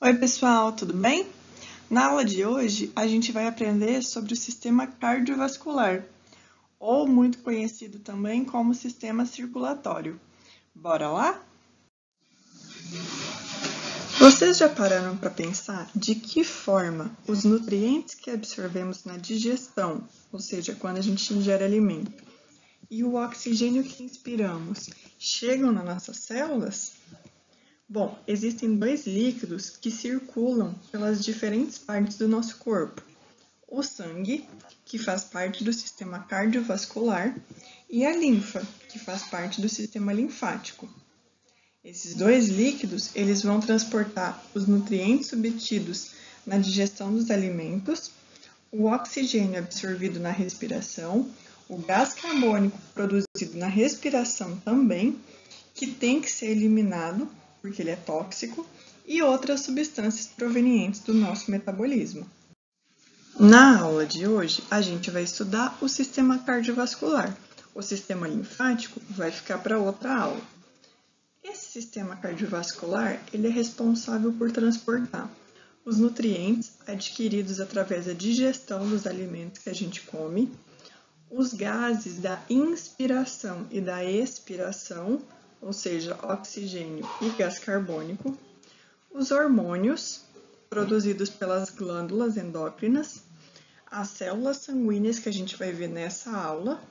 Oi, pessoal, tudo bem? Na aula de hoje, a gente vai aprender sobre o sistema cardiovascular, ou muito conhecido também como sistema circulatório. Bora lá? Vocês já pararam para pensar de que forma os nutrientes que absorvemos na digestão, ou seja, quando a gente ingere alimento, e o oxigênio que inspiramos chegam nas nossas células? Bom, existem dois líquidos que circulam pelas diferentes partes do nosso corpo. O sangue, que faz parte do sistema cardiovascular, e a linfa, que faz parte do sistema linfático. Esses dois líquidos, eles vão transportar os nutrientes obtidos na digestão dos alimentos, o oxigênio absorvido na respiração, o gás carbônico produzido na respiração também, que tem que ser eliminado porque ele é tóxico, e outras substâncias provenientes do nosso metabolismo. Na aula de hoje, a gente vai estudar o sistema cardiovascular. O sistema linfático vai ficar para outra aula. Esse sistema cardiovascular, ele é responsável por transportar os nutrientes adquiridos através da digestão dos alimentos que a gente come, os gases da inspiração e da expiração, ou seja, oxigênio e gás carbônico, os hormônios produzidos pelas glândulas endócrinas, as células sanguíneas que a gente vai ver nessa aula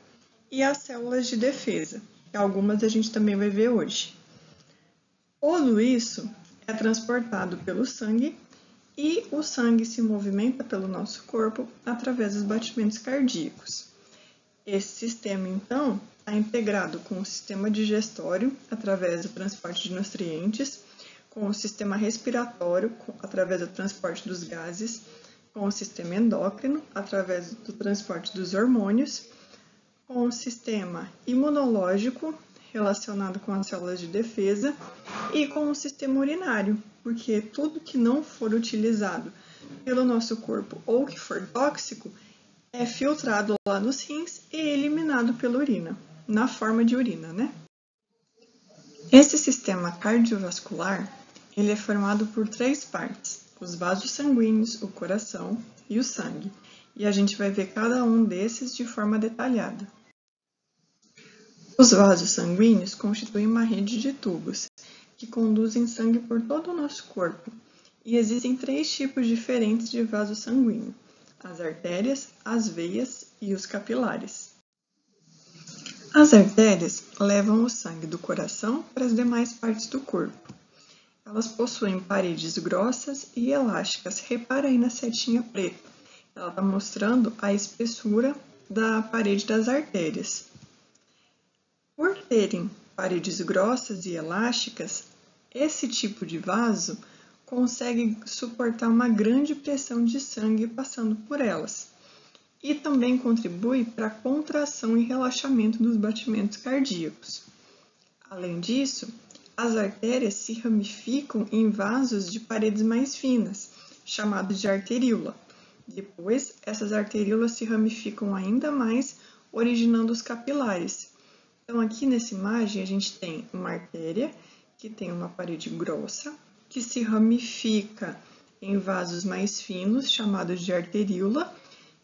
e as células de defesa, que algumas a gente também vai ver hoje. Tudo isso é transportado pelo sangue e o sangue se movimenta pelo nosso corpo através dos batimentos cardíacos. Esse sistema, então, está integrado com o sistema digestório, através do transporte de nutrientes, com o sistema respiratório, através do transporte dos gases, com o sistema endócrino, através do transporte dos hormônios, com o sistema imunológico, relacionado com as células de defesa, e com o sistema urinário, porque tudo que não for utilizado pelo nosso corpo ou que for tóxico, é filtrado lá nos rins e eliminado pela urina, na forma de urina, né? Esse sistema cardiovascular, ele é formado por três partes: os vasos sanguíneos, o coração e o sangue. E a gente vai ver cada um desses de forma detalhada. Os vasos sanguíneos constituem uma rede de tubos que conduzem sangue por todo o nosso corpo. E existem três tipos diferentes de vaso sanguíneo: as artérias, as veias e os capilares. As artérias levam o sangue do coração para as demais partes do corpo. Elas possuem paredes grossas e elásticas. Repara aí na setinha preta. Ela está mostrando a espessura da parede das artérias. Por terem paredes grossas e elásticas, esse tipo de vaso consegue suportar uma grande pressão de sangue passando por elas. E também contribui para a contração e relaxamento dos batimentos cardíacos. Além disso, as artérias se ramificam em vasos de paredes mais finas, chamados de arteríola. Depois, essas arteríolas se ramificam ainda mais, originando os capilares. Então, aqui nessa imagem, a gente tem uma artéria que tem uma parede grossa, que se ramifica em vasos mais finos, chamados de arteríola,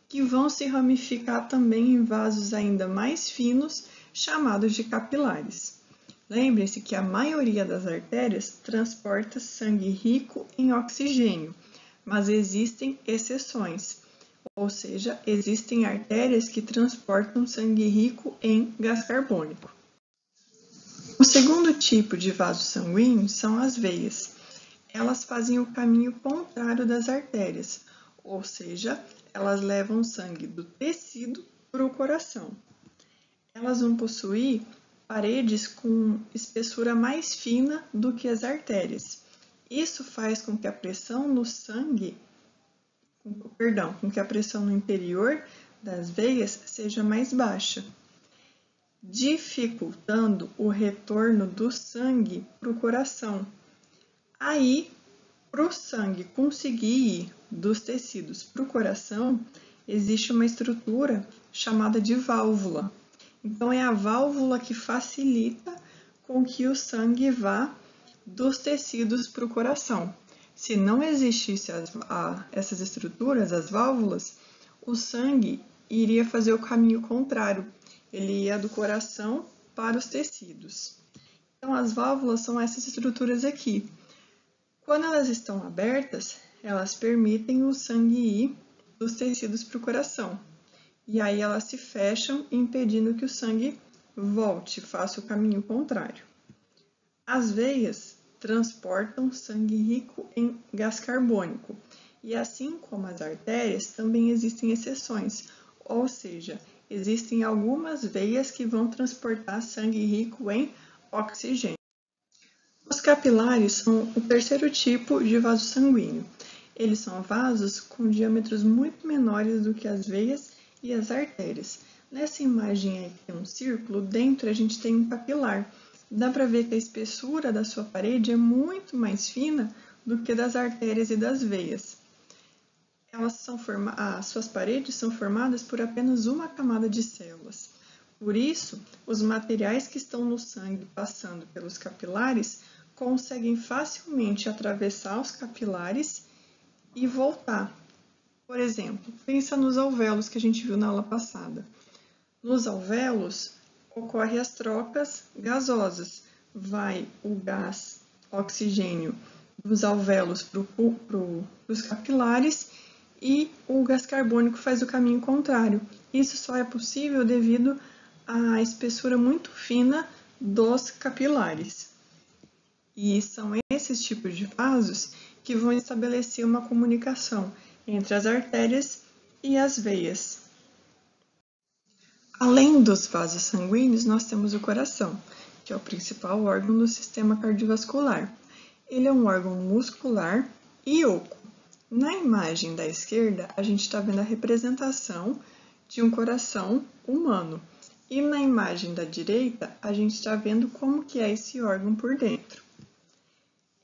que vão se ramificar também em vasos ainda mais finos, chamados de capilares. Lembre-se que a maioria das artérias transporta sangue rico em oxigênio, mas existem exceções, ou seja, existem artérias que transportam sangue rico em gás carbônico. O segundo tipo de vaso sanguíneo são as veias. Elas fazem o caminho contrário das artérias, ou seja, elas levam sangue do tecido para o coração. Elas vão possuir paredes com espessura mais fina do que as artérias. Isso faz com que a pressão no sangue, com que a pressão no interior das veias seja mais baixa, dificultando o retorno do sangue para o coração. Aí, para o sangue conseguir ir dos tecidos para o coração, existe uma estrutura chamada de válvula. Então, é a válvula que facilita com que o sangue vá dos tecidos para o coração. Se não existissem essas estruturas, as válvulas, o sangue iria fazer o caminho contrário. Ele ia do coração para os tecidos. Então, as válvulas são essas estruturas aqui. Quando elas estão abertas, elas permitem o sangue ir dos tecidos para o coração. E aí elas se fecham, impedindo que o sangue volte, faça o caminho contrário. As veias transportam sangue rico em gás carbônico. E assim como as artérias, também existem exceções, ou seja, existem algumas veias que vão transportar sangue rico em oxigênio. Os capilares são o terceiro tipo de vaso sanguíneo. Eles são vasos com diâmetros muito menores do que as veias e as artérias. Nessa imagem aqui tem um círculo, dentro a gente tem um capilar. Dá para ver que a espessura da sua parede é muito mais fina do que das artérias e das veias. As suas paredes são formadas por apenas uma camada de células. Por isso, os materiais que estão no sangue passando pelos capilares conseguem facilmente atravessar os capilares e voltar. Por exemplo, pensa nos alvéolos que a gente viu na aula passada. Nos alvéolos ocorrem as trocas gasosas. Vai o gás oxigênio dos alvéolos para os capilares e o gás carbônico faz o caminho contrário. Isso só é possível devido à espessura muito fina dos capilares. E são esses tipos de vasos que vão estabelecer uma comunicação entre as artérias e as veias. Além dos vasos sanguíneos, nós temos o coração, que é o principal órgão do sistema cardiovascular. Ele é um órgão muscular e oco. Na imagem da esquerda, a gente está vendo a representação de um coração humano. E na imagem da direita, a gente está vendo como que é esse órgão por dentro.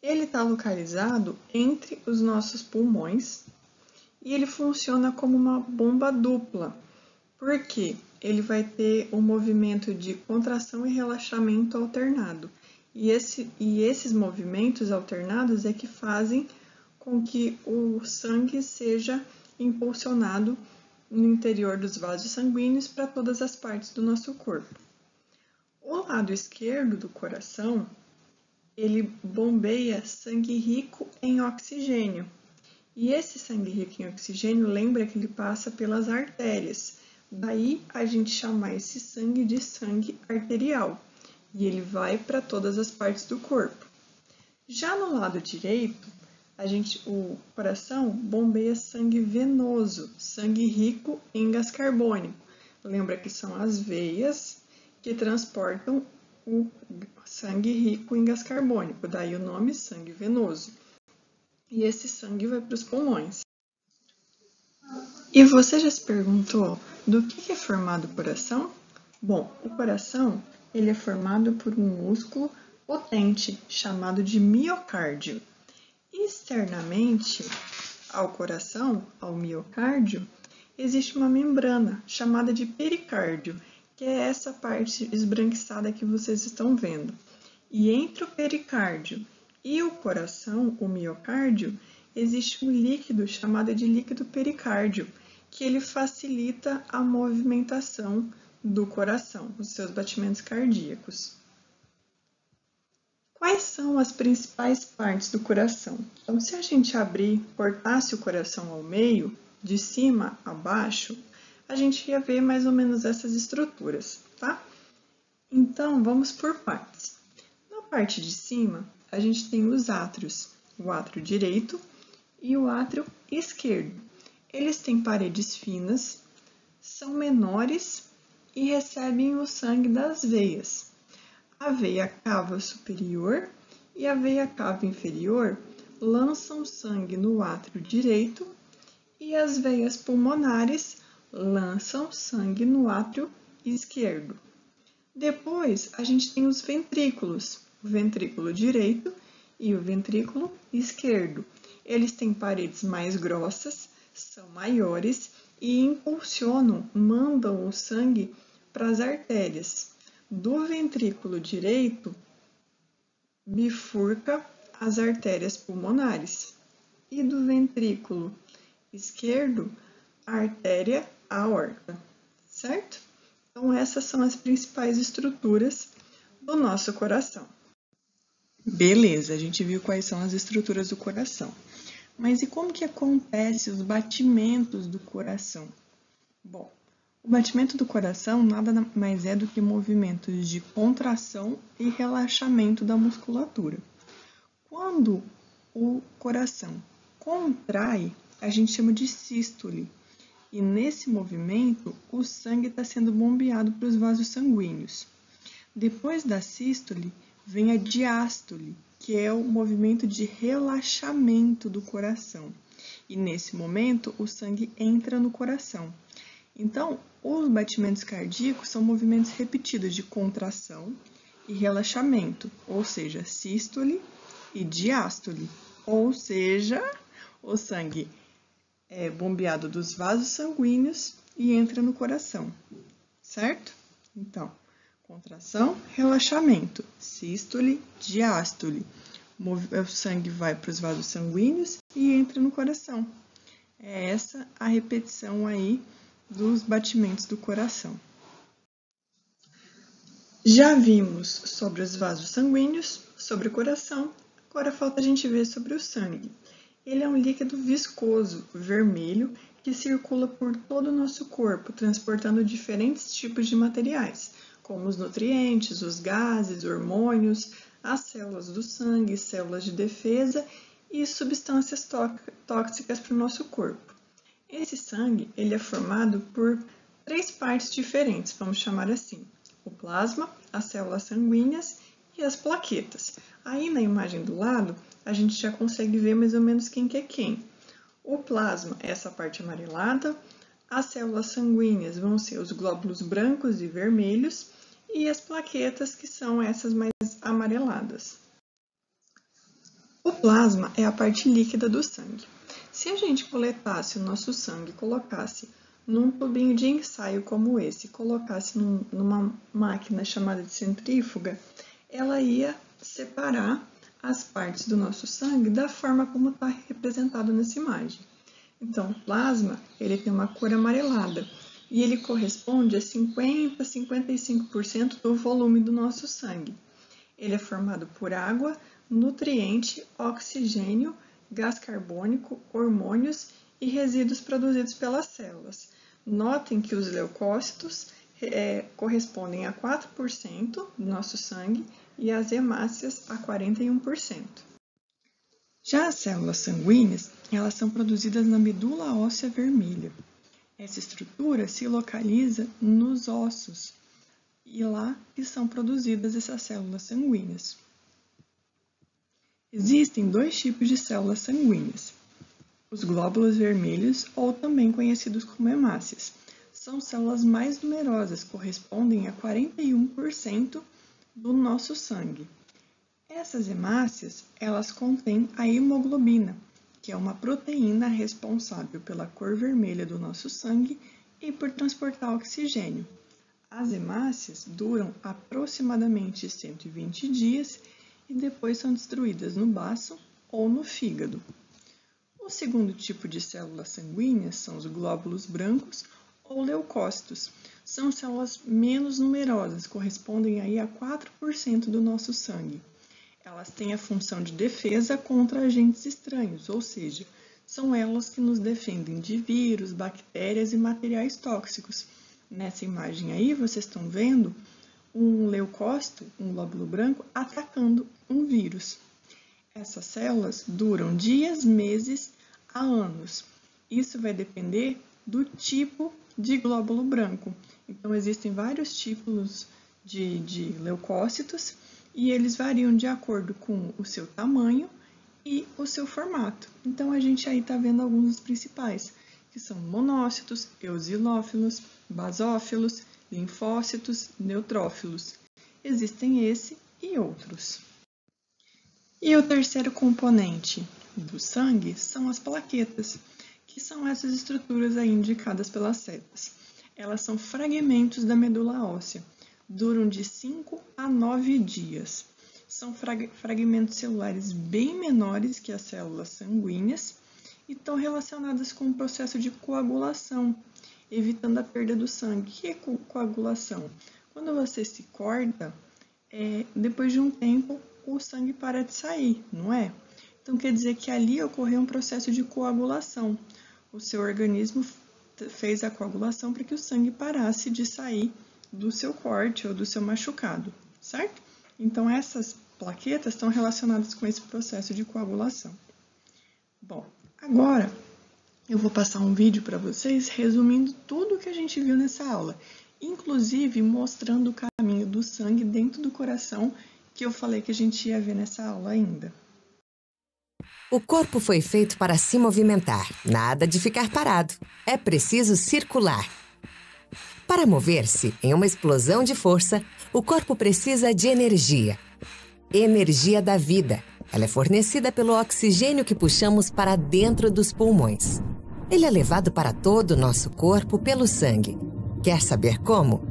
Ele está localizado entre os nossos pulmões e ele funciona como uma bomba dupla, porque ele vai ter um movimento de contração e relaxamento alternado. E esses movimentos alternados é que fazem com que o sangue seja impulsionado no interior dos vasos sanguíneos para todas as partes do nosso corpo. O lado esquerdo do coração, ele bombeia sangue rico em oxigênio. E esse sangue rico em oxigênio, lembra que ele passa pelas artérias. Daí a gente chamar esse sangue de sangue arterial. E ele vai para todas as partes do corpo. Já no lado direito, o coração bombeia sangue venoso, sangue rico em gás carbônico. Lembra que são as veias que transportam o sangue rico em gás carbônico, daí o nome sangue venoso. E esse sangue vai para os pulmões. E você já se perguntou do que é formado o coração? Bom, o coração ele é formado por um músculo potente chamado de miocárdio. Externamente ao coração, ao miocárdio, existe uma membrana chamada de pericárdio, que é essa parte esbranquiçada que vocês estão vendo. E entre o pericárdio e o coração, o miocárdio, existe um líquido chamado de líquido pericárdio, que ele facilita a movimentação do coração, os seus batimentos cardíacos. Quais são as principais partes do coração? Então, se a gente cortasse o coração ao meio, de cima a baixo, a gente ia ver mais ou menos essas estruturas, tá? Então, vamos por partes. Na parte de cima, a gente tem os átrios, o átrio direito e o átrio esquerdo. Eles têm paredes finas, são menores e recebem o sangue das veias. A veia cava superior e a veia cava inferior lançam sangue no átrio direito e as veias pulmonares lançam sangue no átrio esquerdo. Depois, a gente tem os ventrículos, o ventrículo direito e o ventrículo esquerdo. Eles têm paredes mais grossas, são maiores e impulsionam, mandam o sangue para as artérias. Do ventrículo direito, bifurca as artérias pulmonares. e do ventrículo esquerdo, a artéria aorta, certo? Então, essas são as principais estruturas do nosso coração. Beleza, a gente viu quais são as estruturas do coração. Mas e como que acontece os batimentos do coração? Bom, o batimento do coração nada mais é do que movimentos de contração e relaxamento da musculatura. Quando o coração contrai, a gente chama de sístole. E nesse movimento, o sangue está sendo bombeado para os vasos sanguíneos. Depois da sístole, vem a diástole, que é o movimento de relaxamento do coração. E nesse momento, o sangue entra no coração. Então, os batimentos cardíacos são movimentos repetidos de contração e relaxamento, ou seja, sístole e diástole, ou seja, o sangue é bombeado dos vasos sanguíneos e entra no coração, certo? Então, contração, relaxamento, sístole, diástole. O sangue vai para os vasos sanguíneos e entra no coração. É essa a repetição aí dos batimentos do coração. Já vimos sobre os vasos sanguíneos, sobre o coração, agora falta a gente ver sobre o sangue. Ele é um líquido viscoso, vermelho, que circula por todo o nosso corpo, transportando diferentes tipos de materiais, como os nutrientes, os gases, hormônios, as células do sangue, células de defesa e substâncias tóxicas para o nosso corpo. Esse sangue ele é formado por 3 partes diferentes, vamos chamar assim: o plasma, as células sanguíneas e as plaquetas. Aí na imagem do lado, a gente já consegue ver mais ou menos quem que é quem. O plasma é essa parte amarelada, as células sanguíneas vão ser os glóbulos brancos e vermelhos, e as plaquetas, que são essas mais amareladas. O plasma é a parte líquida do sangue. Se a gente coletasse o nosso sangue e colocasse num tubinho de ensaio como esse, colocasse numa máquina chamada de centrífuga, ela ia separar as partes do nosso sangue da forma como está representado nessa imagem. Então, o plasma ele tem uma cor amarelada e ele corresponde a 50 a 55% do volume do nosso sangue. Ele é formado por água, nutriente, oxigênio, gás carbônico, hormônios e resíduos produzidos pelas células. Notem que os leucócitos correspondem a 4% do nosso sangue e as hemácias a 41%. Já as células sanguíneas, elas são produzidas na medula óssea vermelha. Essa estrutura se localiza nos ossos e lá que são produzidas essas células sanguíneas. Existem 2 tipos de células sanguíneas: os glóbulos vermelhos, ou também conhecidos como hemácias. São células mais numerosas, correspondem a 41% do nosso sangue. Essas hemácias, elas contêm a hemoglobina, que é uma proteína responsável pela cor vermelha do nosso sangue e por transportar oxigênio. As hemácias duram aproximadamente 120 dias e depois são destruídas no baço ou no fígado. O segundo tipo de células sanguíneas são os glóbulos brancos ou leucócitos. São células menos numerosas, correspondem aí a 4% do nosso sangue. Elas têm a função de defesa contra agentes estranhos, ou seja, são elas que nos defendem de vírus, bactérias e materiais tóxicos. Nessa imagem aí, vocês estão vendo um leucócito, um glóbulo branco, atacando um vírus. Essas células duram dias, meses a anos. Isso vai depender do tipo de glóbulo branco. Então, existem vários tipos de leucócitos e eles variam de acordo com o seu tamanho e o seu formato. Então, a gente aí está vendo alguns dos principais, que são monócitos, eosinófilos, basófilos, linfócitos, neutrófilos. Existem esse e outros. E o terceiro componente do sangue são as plaquetas, que são essas estruturas aí indicadas pelas setas. Elas são fragmentos da medula óssea, duram de 5 a 9 dias. São fragmentos celulares bem menores que as células sanguíneas e estão relacionadas com o processo de coagulação, evitando a perda do sangue. O que é coagulação? Quando você se corta, depois de um tempo, o sangue para de sair, não é? Então, quer dizer que ali ocorreu um processo de coagulação. O seu organismo fez a coagulação para que o sangue parasse de sair do seu corte ou do seu machucado, certo? Então, essas plaquetas estão relacionadas com esse processo de coagulação. Bom, agora eu vou passar um vídeo para vocês resumindo tudo o que a gente viu nessa aula, inclusive mostrando o caminho do sangue dentro do coração que eu falei que a gente ia ver nessa aula ainda. O corpo foi feito para se movimentar, nada de ficar parado. É preciso circular. Para mover-se em uma explosão de força, o corpo precisa de energia. Energia da vida. Ela é fornecida pelo oxigênio que puxamos para dentro dos pulmões. Ele é levado para todo o nosso corpo pelo sangue. Quer saber como?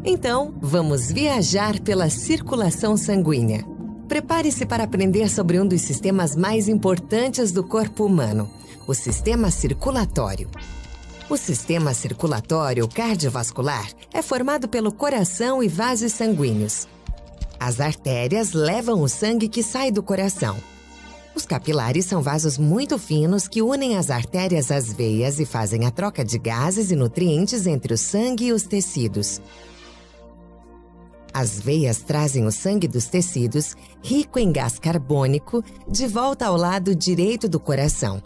Então, vamos viajar pela circulação sanguínea. Prepare-se para aprender sobre um dos sistemas mais importantes do corpo humano, o sistema circulatório. O sistema circulatório cardiovascular é formado pelo coração e vasos sanguíneos. As artérias levam o sangue que sai do coração. Os capilares são vasos muito finos que unem as artérias às veias e fazem a troca de gases e nutrientes entre o sangue e os tecidos. As veias trazem o sangue dos tecidos, rico em gás carbônico, de volta ao lado direito do coração,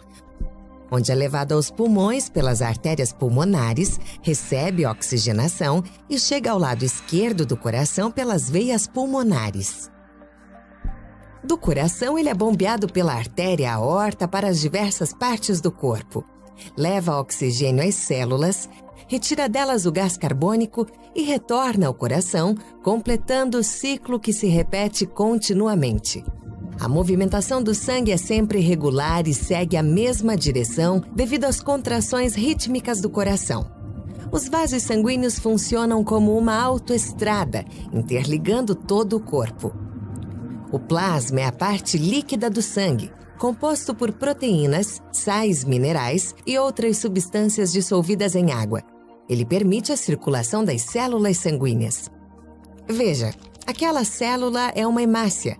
onde é levado aos pulmões pelas artérias pulmonares, recebe oxigenação e chega ao lado esquerdo do coração pelas veias pulmonares. Do coração, ele é bombeado pela artéria aorta para as diversas partes do corpo. Leva oxigênio às células, retira delas o gás carbônico e retorna ao coração, completando o ciclo que se repete continuamente. A movimentação do sangue é sempre regular e segue a mesma direção devido às contrações rítmicas do coração. Os vasos sanguíneos funcionam como uma autoestrada, interligando todo o corpo. O plasma é a parte líquida do sangue, composto por proteínas, sais minerais e outras substâncias dissolvidas em água. Ele permite a circulação das células sanguíneas. Veja, aquela célula é uma hemácia.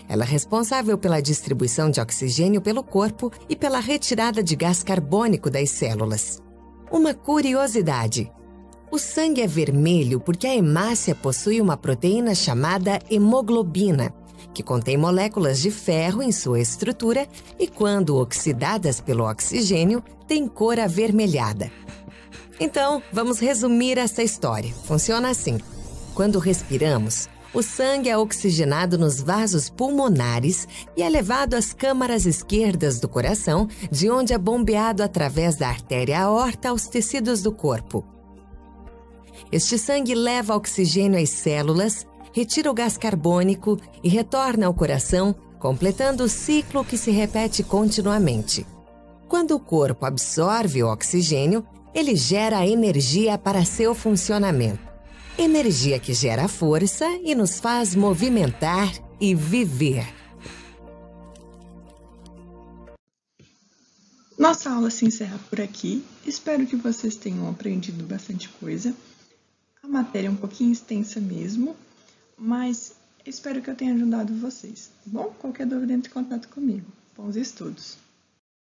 Ela é responsável pela distribuição de oxigênio pelo corpo e pela retirada de gás carbônico das células. Uma curiosidade: o sangue é vermelho porque a hemácia possui uma proteína chamada hemoglobina, que contém moléculas de ferro em sua estrutura e, quando oxidadas pelo oxigênio, tem cor avermelhada. Então, vamos resumir essa história. Funciona assim: quando respiramos, o sangue é oxigenado nos vasos pulmonares e é levado às câmaras esquerdas do coração, de onde é bombeado através da artéria aorta aos tecidos do corpo. Este sangue leva oxigênio às células, retira o gás carbônico e retorna ao coração, completando o ciclo que se repete continuamente. Quando o corpo absorve o oxigênio, ele gera energia para seu funcionamento. Energia que gera força e nos faz movimentar e viver. Nossa aula se encerra por aqui. Espero que vocês tenham aprendido bastante coisa. A matéria é um pouquinho extensa mesmo, mas espero que eu tenha ajudado vocês, tá bom? Qualquer dúvida, entre em contato comigo. Bons estudos!